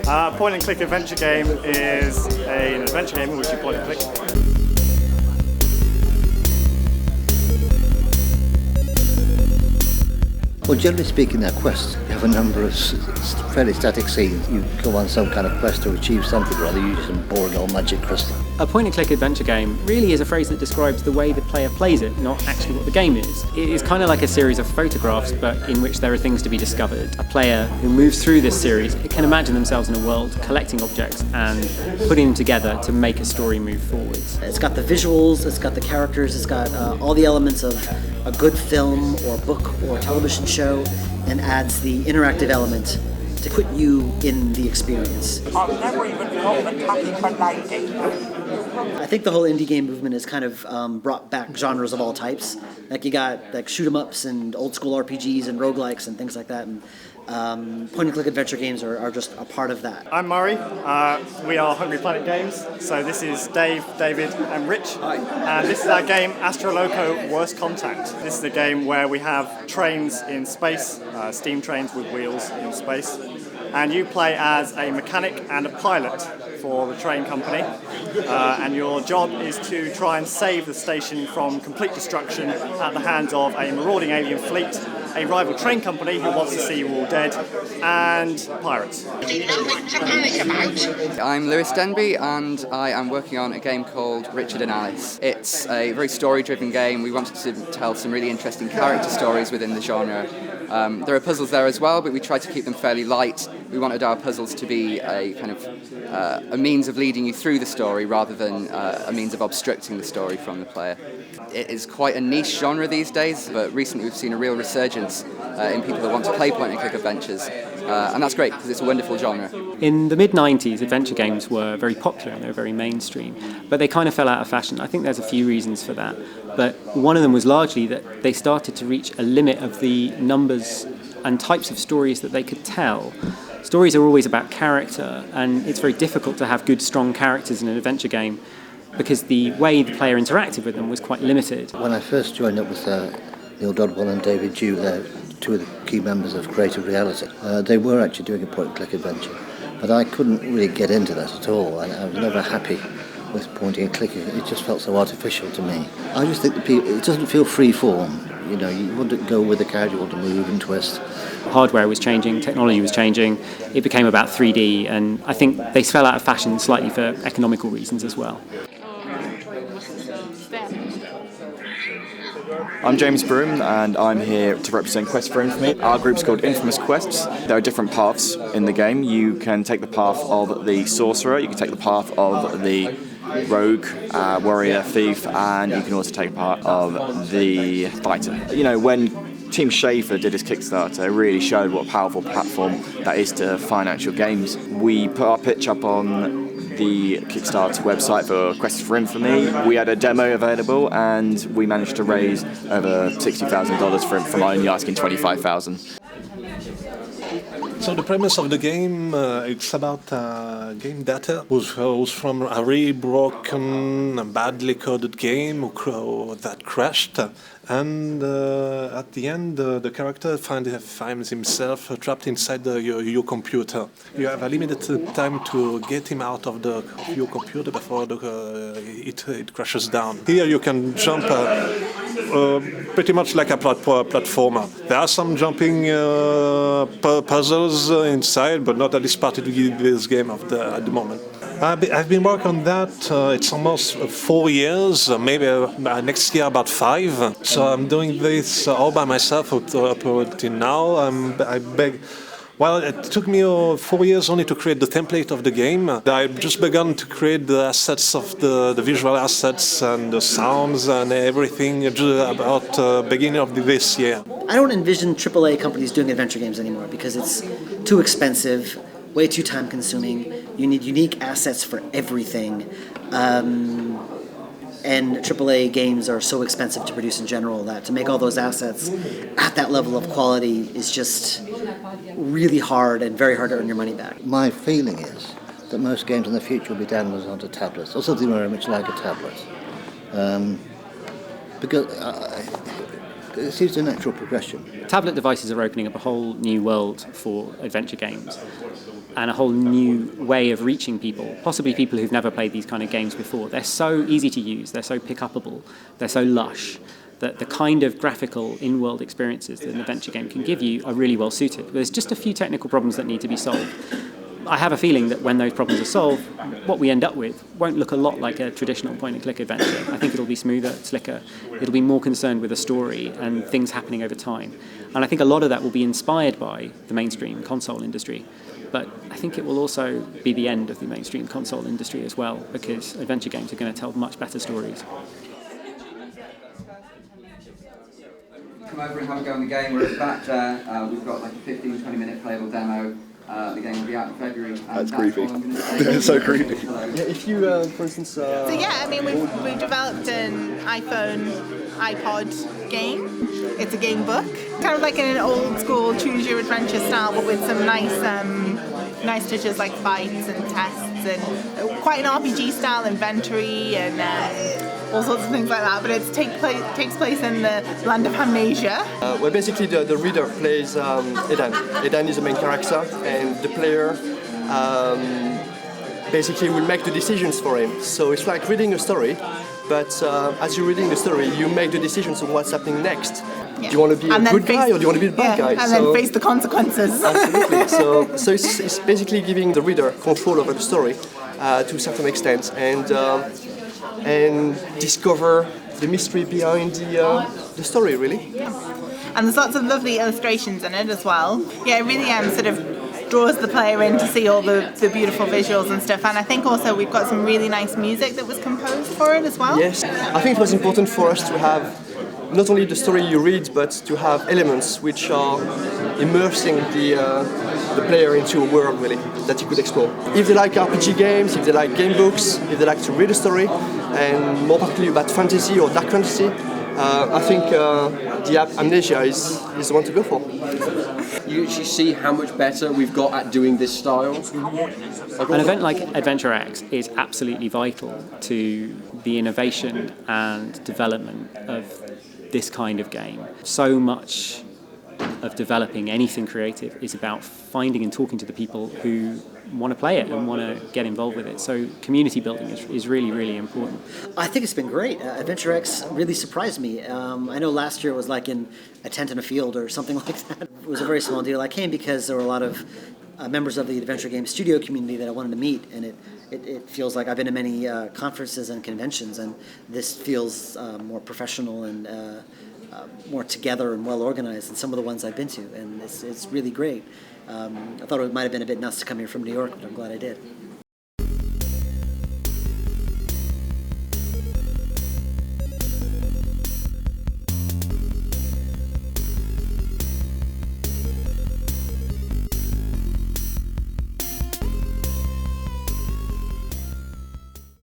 Point and click adventure game is an adventure game in which you point and click. Well, generally speaking, they're quests. You have a number of fairly static scenes. You go on some kind of quest to achieve something or other, usually some boring old magic crystal. A point-and-click adventure game really is a phrase that describes the way the player plays it, not actually what the game is. It is kind of like a series of photographs, but in which there are things to be discovered. A player who moves through this series can imagine themselves in a world collecting objects and putting them together to make a story move forwards. It's got the visuals, it's got the characters, it's got all the elements of a good film or book or television show, and adds the interactive element to put you in the experience. I've never even thought of attacking for lady. I think the whole indie game movement has kind of brought back genres of all types. Like you got like shoot 'em ups and old school RPGs and roguelikes and things like that. And point and click adventure games are just a part of that. I'm Murray. We are Hungry Planet Games. So this is Dave, David, and Rich. Hi. And this is our game Astro Loco Worst Contact. This is a game where we have trains in space, steam trains with wheels in space. And you play as a mechanic and a pilot for the train company, and your job is to try and save the station from complete destruction at the hands of a marauding alien fleet, a rival train company who wants to see you all dead, and pirates. I'm Lewis Denby, and I am working on a game called Richard and Alice. It's a very story-driven game. We wanted to tell some really interesting character stories within the genre. There are puzzles there as well, but we tried to keep them fairly light. We wanted our puzzles to be a kind of a means of leading you through the story rather than a means of obstructing the story from the player. It is quite a niche genre these days, but recently we've seen a real resurgence in people that want to play point-and-click adventures, and that's great because it's a wonderful genre. In the mid-90s, adventure games were very popular and they were very mainstream, but they kind of fell out of fashion. I think there's a few reasons for that, but one of them was largely that they started to reach a limit of the numbers and types of stories that they could tell. Stories are always about character, and it's very difficult to have good, strong characters in an adventure game because the way the player interacted with them was quite limited. When I first joined up with Neil Dodwell and David Dew, they're two of the key members of Creative Reality, they were actually doing a point-and-click adventure, but I couldn't really get into that at all. I was never happy with pointing and clicking. It just felt so artificial to me. I just think it doesn't feel free-form. You know, you want to go with the character, you want to move and twist. Hardware was changing, technology was changing, it became about 3D, and I think they fell out of fashion slightly for economical reasons as well. I'm James Broom, and I'm here to represent Quest for Infamy. Our group's called Infamous Quests. There are different paths in the game. You can take the path of the sorcerer, you can take the path of the rogue, warrior, thief, and you can also take part of the fighter. You know, when Team Schafer did his Kickstarter, it really showed what a powerful platform that is to financial games. We put our pitch up on the Kickstarter website for Quest for Infamy. We had a demo available and we managed to raise over $60,000 for it from only asking $25,000. So the premise of the game, it's about game data who's from a really broken, badly coded game that crashed, and at the end the character finds himself trapped inside your computer. You have a limited time to get him out of your computer before it crashes down. Here you can jump pretty much like a platformer. There are some jumping puzzles inside, but not at this part of this game at the moment. I've been working on that, it's almost 4 years, maybe next year about 5. So I'm doing this all by myself up till now. Well, it took me 4 years only to create the template of the game. I've just begun to create the assets of the visual assets and the sounds and everything about beginning of this year. I don't envision AAA companies doing adventure games anymore because it's too expensive, way too time consuming. You need unique assets for everything. And AAA games are so expensive to produce in general that to make all those assets at that level of quality is just really hard and very hard to earn your money back. My feeling is that most games in the future will be downloaded onto tablets, or something very much like a tablet. Because it seems a natural progression. Tablet devices are opening up a whole new world for adventure games. and a whole new way of reaching people, possibly people who've never played these kind of games before. They're so easy to use, they're so pick-upable, they're so lush, that the kind of graphical in-world experiences that an adventure game can give you are really well suited. But there's just a few technical problems that need to be solved. I have a feeling that when those problems are solved, what we end up with won't look a lot like a traditional point-and-click adventure. I think it'll be smoother, slicker. It'll be more concerned with a story and things happening over time. And I think a lot of that will be inspired by the mainstream console industry. But I think it will also be the end of the mainstream console industry as well, because adventure games are going to tell much better stories. Come over and have a go on the game. We're at the back there. We've got like a 15-20 minute playable demo. The game will be out in February. That's creepy. It's so creepy. Yeah, if you, for instance... So yeah, I mean, we've developed an iPhone, iPod game. It's a game book. Kind of like in an old school choose your adventure style, but with some nice touches like fights and tests and quite an RPG style inventory and all sorts of things like that. But it takes place in the land of Amnesia. Well, basically the reader plays Eden. Eden is the main character, and the player basically will make the decisions for him. So it's like reading a story, but as you're reading the story, you make the decisions on what's happening next. Yeah. Do you want to be a good guy or do you want to be the bad guy? And then face the consequences. Absolutely. So it's basically giving the reader control over the story to a certain extent, and discover the mystery behind the story, really. Yeah. And there's lots of lovely illustrations in it as well. Yeah, it really sort of draws the player in to see all the beautiful visuals and stuff. And I think also we've got some really nice music that was composed for it as well. Yes, I think it was important for us to have not only the story you read, but to have elements which are immersing the player into a world, really, that you could explore. If they like RPG games, if they like game books, if they like to read a story, and more particularly about fantasy or dark fantasy, I think the app Amnesia is the one to go for. You actually see how much better we've got at doing this style. An event like AdventureX is absolutely vital to the innovation and development of this kind of game. So much of developing anything creative is about finding and talking to the people who want to play it and want to get involved with it. So community building is really, really important. I think it's been great. AdventureX really surprised me. I know last year was like in a tent in a field or something like that. It was a very small deal. I came because there were a lot of members of the adventure game studio community that I wanted to meet, and it feels like I've been to many conferences and conventions, and this feels more professional and more together and well organized than some of the ones I've been to, and it's really great. I thought it might have been a bit nuts to come here from New York, but I'm glad I did.